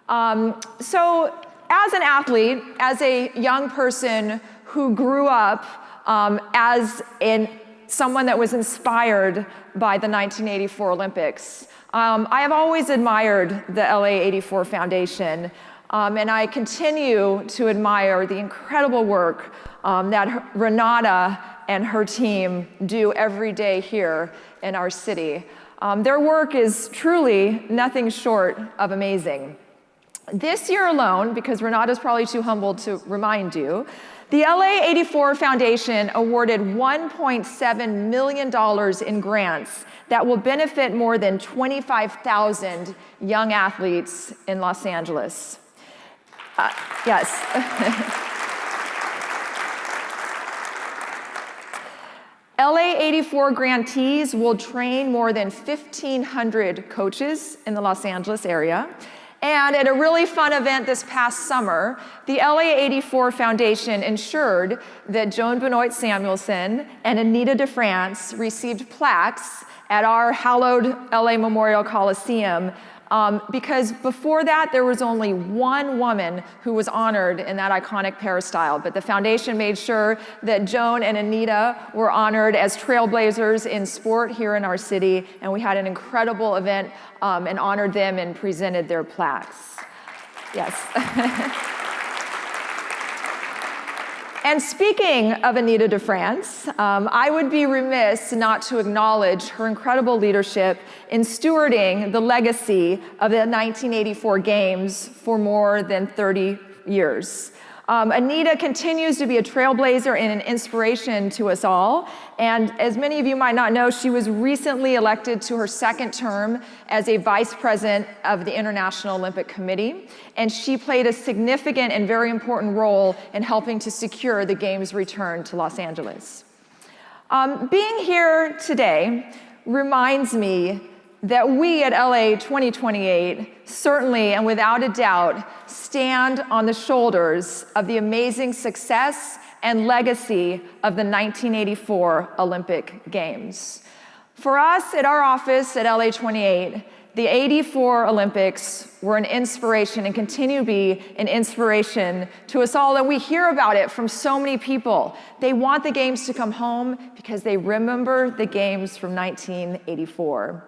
So as an athlete, as a young person who grew up as someone that was inspired by the 1984 Olympics, I have always admired the LA 84 Foundation, and I continue to admire the incredible work that Renata and her team do every day here in our city. Their work is truly nothing short of amazing. This year alone, because Renata's probably too humble to remind you, the LA 84 Foundation awarded $1.7 million in grants that will benefit more than 25,000 young athletes in Los Angeles. Yes. LA 84 grantees will train more than 1,500 coaches in the Los Angeles area. And at a really fun event this past summer, the LA 84 Foundation ensured that Joan Benoit Samuelson and Anita DeFrance received plaques at our hallowed LA Memorial Coliseum, because before that, there was only one woman who was honored in that iconic peristyle. But the foundation made sure that Joan and Anita were honored as trailblazers in sport here in our city, and we had an incredible event and honored them and presented their plaques. Yes. And speaking of Anita DeFrance, I would be remiss not to acknowledge her incredible leadership in stewarding the legacy of the 1984 Games for more than 30 years. Anita continues to be a trailblazer and an inspiration to us all. And as many of you might not know, she was recently elected to her second term as a vice president of the International Olympic Committee. And she played a significant and very important role in helping to secure the Games' return to Los Angeles. Being here today reminds me that we at LA 2028 certainly and without a doubt stand on the shoulders of the amazing success and legacy of the 1984 Olympic Games. For us at our office at LA 28, the 84 Olympics were an inspiration and continue to be an inspiration to us all, and we hear about it from so many people. They want the Games to come home because they remember the Games from 1984.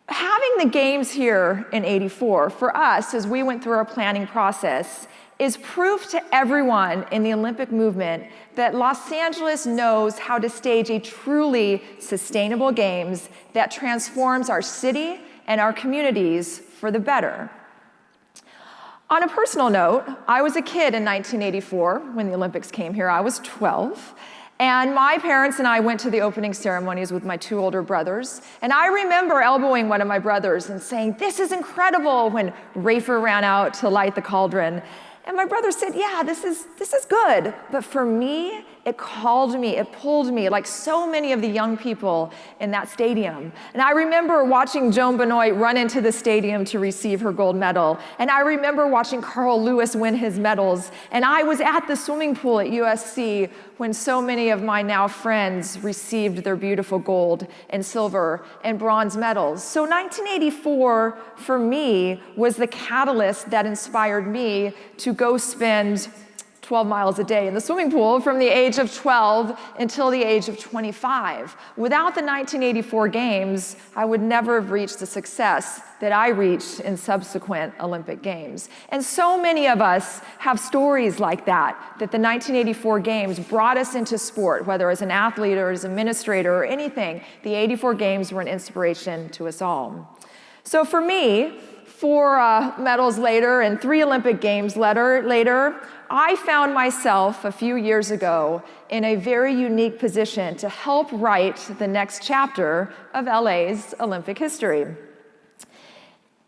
Having the Games here in '84, for us, as we went through our planning process, is proof to everyone in the Olympic movement that Los Angeles knows how to stage a truly sustainable Games that transforms our city and our communities for the better. On a personal note, I was a kid in 1984 when the Olympics came here. I was 12. And my parents and I went to the opening ceremonies with my two older brothers. And I remember elbowing one of my brothers and saying, "This is incredible," when Rafer ran out to light the cauldron. And my brother said, "Yeah, this is good." But for me, it called me, it pulled me, like so many of the young people in that stadium. And I remember watching Joan Benoit run into the stadium to receive her gold medal. And I remember watching Carl Lewis win his medals. And I was at the swimming pool at USC when so many of my now friends received their beautiful gold and silver and bronze medals. So 1984, for me, was the catalyst that inspired me to go spend 12 miles a day in the swimming pool from the age of 12 until the age of 25. Without the 1984 Games, I would never have reached the success that I reached in subsequent Olympic Games. And so many of us have stories like that the 1984 Games brought us into sport, whether as an athlete or as an administrator or anything. The '84 Games were an inspiration to us all. So for me, 4 medals later and 3 Olympic Games later, I found myself a few years ago in a very unique position to help write the next chapter of LA's Olympic history.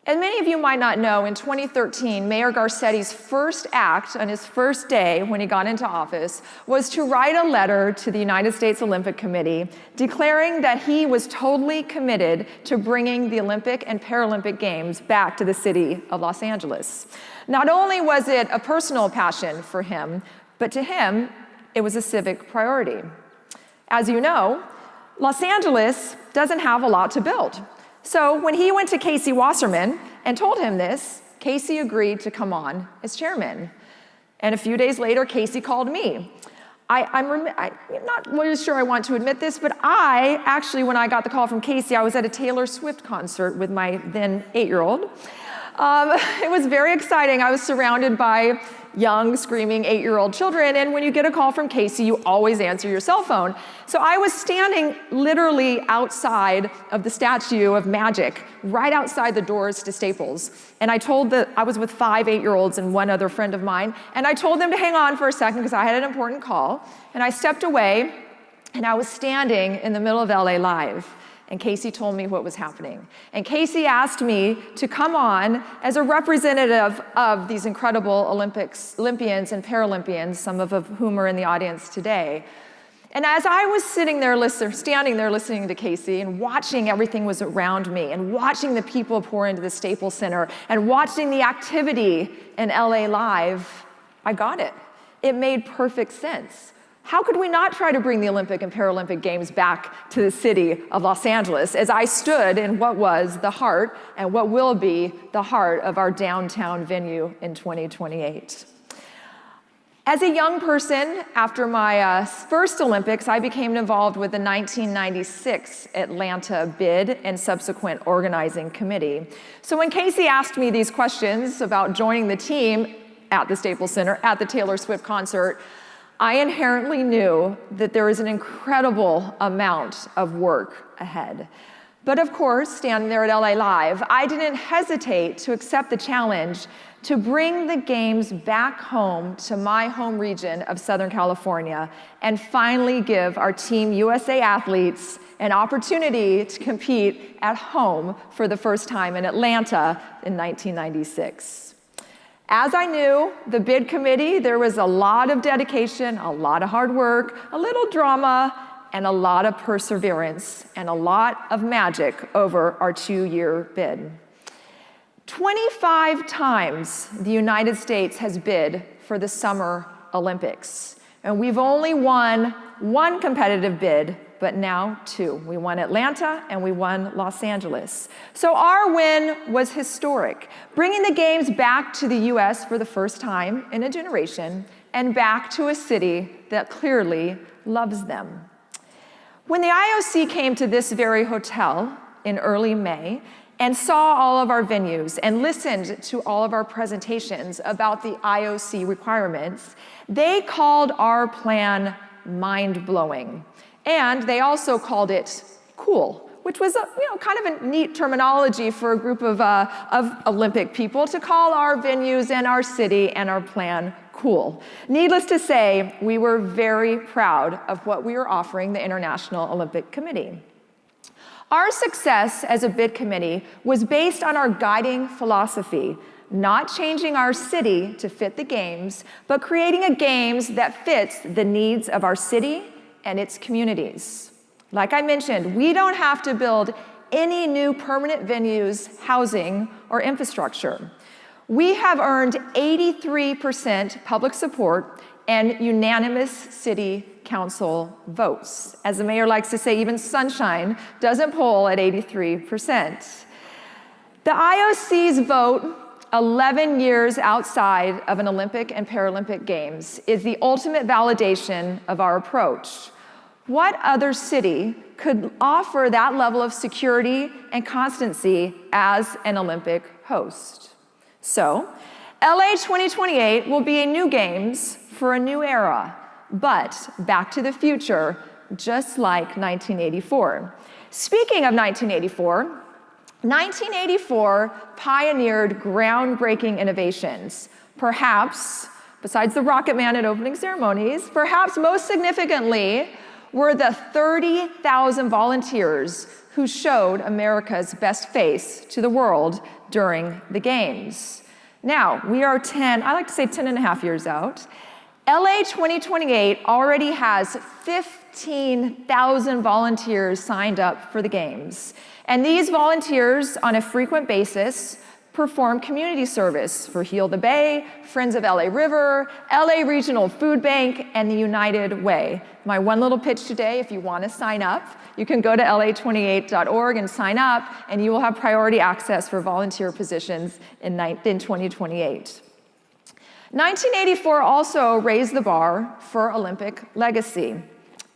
And many of you might not know, in 2013, Mayor Garcetti's first act on his first day when he got into office was to write a letter to the United States Olympic Committee declaring that he was totally committed to bringing the Olympic and Paralympic Games back to the city of Los Angeles. Not only was it a personal passion for him, but to him, it was a civic priority. As you know, Los Angeles doesn't have a lot to build. So when he went to Casey Wasserman and told him this, Casey agreed to come on as chairman. And a few days later, Casey called me. I'm not really sure I want to admit this, but I actually, when I got the call from Casey, I was at a Taylor Swift concert with my then 8-year-old. It was very exciting. I was surrounded by young, screaming 8-year-old children, and when you get a call from Casey, you always answer your cell phone. So I was standing literally outside of the Statue of Magic, right outside the doors to Staples. And I was with 5 8-year-olds and one other friend of mine, and I told them to hang on for a second because I had an important call. And I stepped away, and I was standing in the middle of LA Live. And Casey told me what was happening. And Casey asked me to come on as a representative of these incredible Olympians and Paralympians, some of whom are in the audience today. And as I was standing there listening to Casey and watching everything was around me and watching the people pour into the Staples Center and watching the activity in LA Live, I got it. It made perfect sense. How could we not try to bring the Olympic and Paralympic Games back to the city of Los Angeles as I stood in what was the heart and what will be the heart of our downtown venue in 2028? As a young person, after my first Olympics, I became involved with the 1996 Atlanta bid and subsequent organizing committee. So when Casey asked me these questions about joining the team at the Staples Center at the Taylor Swift concert, I inherently knew that there was an incredible amount of work ahead. But of course, standing there at LA Live, I didn't hesitate to accept the challenge to bring the games back home to my home region of Southern California and finally give our Team USA athletes an opportunity to compete at home for the first time in Atlanta in 1996. As I knew, the bid committee, there was a lot of dedication, a lot of hard work, a little drama, and a lot of perseverance, and a lot of magic over our 2-year bid. 25 times the United States has bid for the Summer Olympics, and we've only won 1 competitive bid, but now 2. We won Atlanta and we won Los Angeles. So our win was historic, bringing the games back to the US for the first time in a generation and back to a city that clearly loves them. When the IOC came to this very hotel in early May and saw all of our venues and listened to all of our presentations about the IOC requirements, they called our plan mind-blowing. And they also called it cool, which was kind of a neat terminology for a group of Olympic people to call our venues and our city and our plan cool. Needless to say, we were very proud of what we were offering the International Olympic Committee. Our success as a bid committee was based on our guiding philosophy, not changing our city to fit the games, but creating a games that fits the needs of our city and its communities. Like I mentioned, we don't have to build any new permanent venues, housing, or infrastructure. We have earned 83% public support and unanimous city council votes. As the mayor likes to say, even sunshine doesn't poll at 83%. The IOC's vote, 11 years outside of an Olympic and Paralympic Games, is the ultimate validation of our approach. What other city could offer that level of security and constancy as an Olympic host? So, LA 2028 will be a new Games for a new era, but back to the future, just like 1984. Speaking of 1984 pioneered groundbreaking innovations. Perhaps, besides the Rocket Man at opening ceremonies, perhaps most significantly were the 30,000 volunteers who showed America's best face to the world during the Games. Now, we are 10 and a half years out. LA 2028 already has 15,000 volunteers signed up for the Games. And these volunteers, on a frequent basis, perform community service for Heal the Bay, Friends of LA River, LA Regional Food Bank, and the United Way. My one little pitch today, if you want to sign up, you can go to la28.org and sign up, and you will have priority access for volunteer positions in 2028. 1984 also raised the bar for Olympic legacy.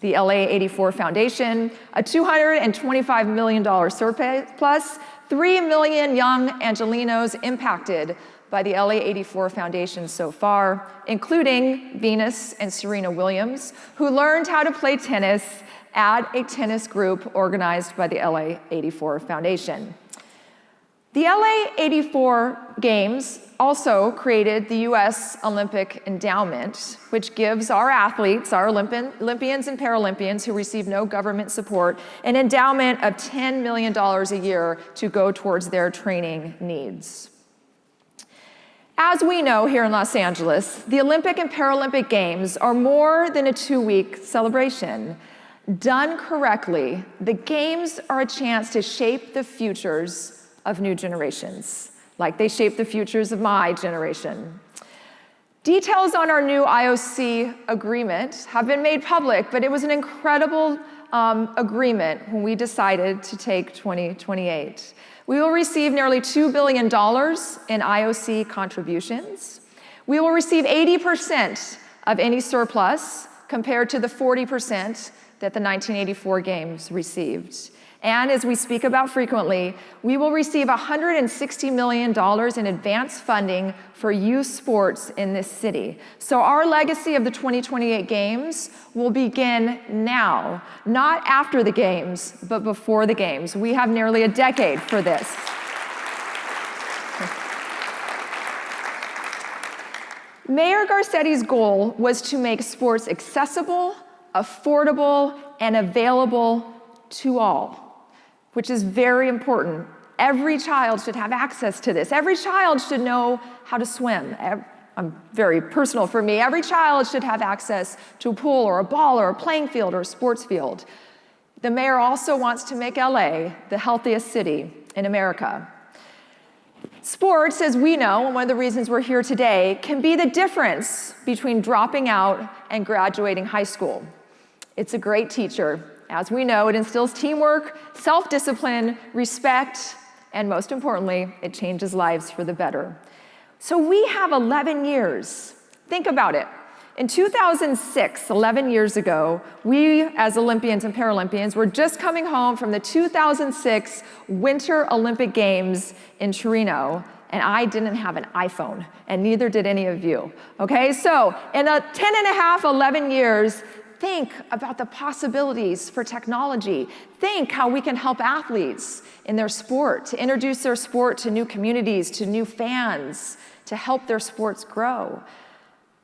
The LA84 Foundation, a $225 million surplus, 3 million young Angelenos impacted by the LA84 Foundation so far, including Venus and Serena Williams, who learned how to play tennis at a tennis group organized by the LA84 Foundation. The LA84 Games also created the US Olympic Endowment, which gives our athletes, our Olympians and Paralympians who receive no government support, an endowment of $10 million a year to go towards their training needs. As we know here in Los Angeles, the Olympic and Paralympic Games are more than a 2-week celebration. Done correctly, the Games are a chance to shape the futures of new generations, like they shape the futures of my generation. Details on our new IOC agreement have been made public, but it was an incredible agreement when we decided to take 2028. We will receive nearly $2 billion in IOC contributions. We will receive 80% of any surplus compared to the 40% that the 1984 Games received. And as we speak about frequently, we will receive $160 million in advance funding for youth sports in this city. So our legacy of the 2028 Games will begin now, not after the Games, but before the Games. We have nearly a decade for this. Mayor Garcetti's goal was to make sports accessible, affordable, and available to all, which is very important. Every child should have access to this. Every child should know how to swim. Very personal for me. Every child should have access to a pool or a ball or a playing field or a sports field. The mayor also wants to make LA the healthiest city in America. Sports, as we know, and one of the reasons we're here today, can be the difference between dropping out and graduating high school. It's a great teacher. As we know, it instills teamwork, self-discipline, respect, and most importantly, it changes lives for the better. So we have 11 years. Think about it. In 2006, 11 years ago, we as Olympians and Paralympians were just coming home from the 2006 Winter Olympic Games in Torino, and I didn't have an iPhone, and neither did any of you. Okay, so in 10 and a half, 11 years, think about the possibilities for technology. Think how we can help athletes in their sport, to introduce their sport to new communities, to new fans, to help their sports grow.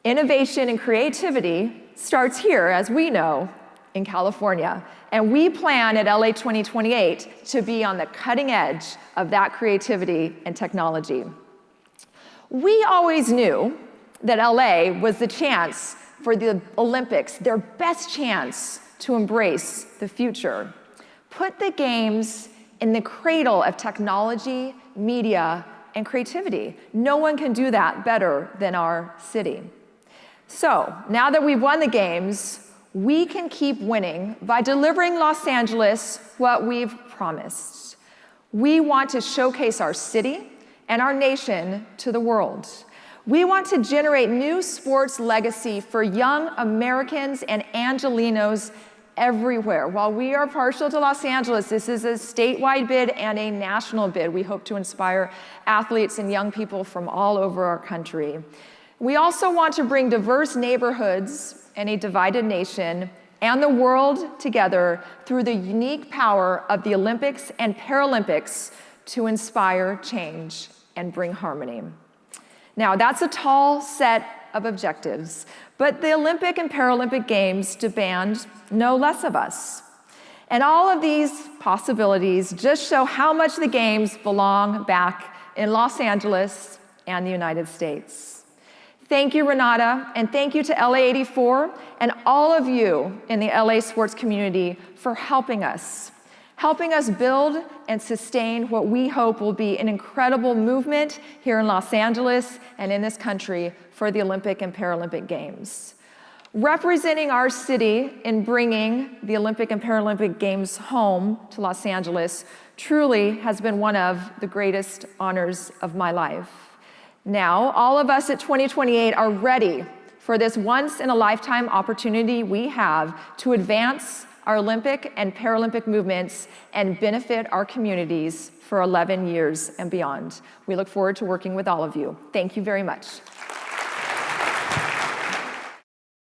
Innovation and creativity starts here, as we know, in California. And we plan at LA 2028 to be on the cutting edge of that creativity and technology. We always knew that LA was the chance for the Olympics, their best chance to embrace the future. Put the Games in the cradle of technology, media, and creativity. No one can do that better than our city. So, now that we've won the Games, we can keep winning by delivering Los Angeles what we've promised. We want to showcase our city and our nation to the world. We want to generate new sports legacy for young Americans and Angelenos everywhere. While we are partial to Los Angeles, this is a statewide bid and a national bid. We hope to inspire athletes and young people from all over our country. We also want to bring diverse neighborhoods and a divided nation and the world together through the unique power of the Olympics and Paralympics to inspire change and bring harmony. Now, that's a tall set of objectives, but the Olympic and Paralympic Games demand no less of us. And all of these possibilities just show how much the Games belong back in Los Angeles and the United States. Thank you, Renata, and thank you to LA84 and all of you in the LA sports community for helping us. helping us build and sustain what we hope will be an incredible movement here in Los Angeles and in this country for the Olympic and Paralympic Games. Representing our city in bringing the Olympic and Paralympic Games home to Los Angeles truly has been one of the greatest honors of my life. Now, all of us at 2028 are ready for this once-in-a-lifetime opportunity we have to advance our Olympic and Paralympic movements and benefit our communities for 11 years and beyond. We look forward to working with all of you. Thank you very much.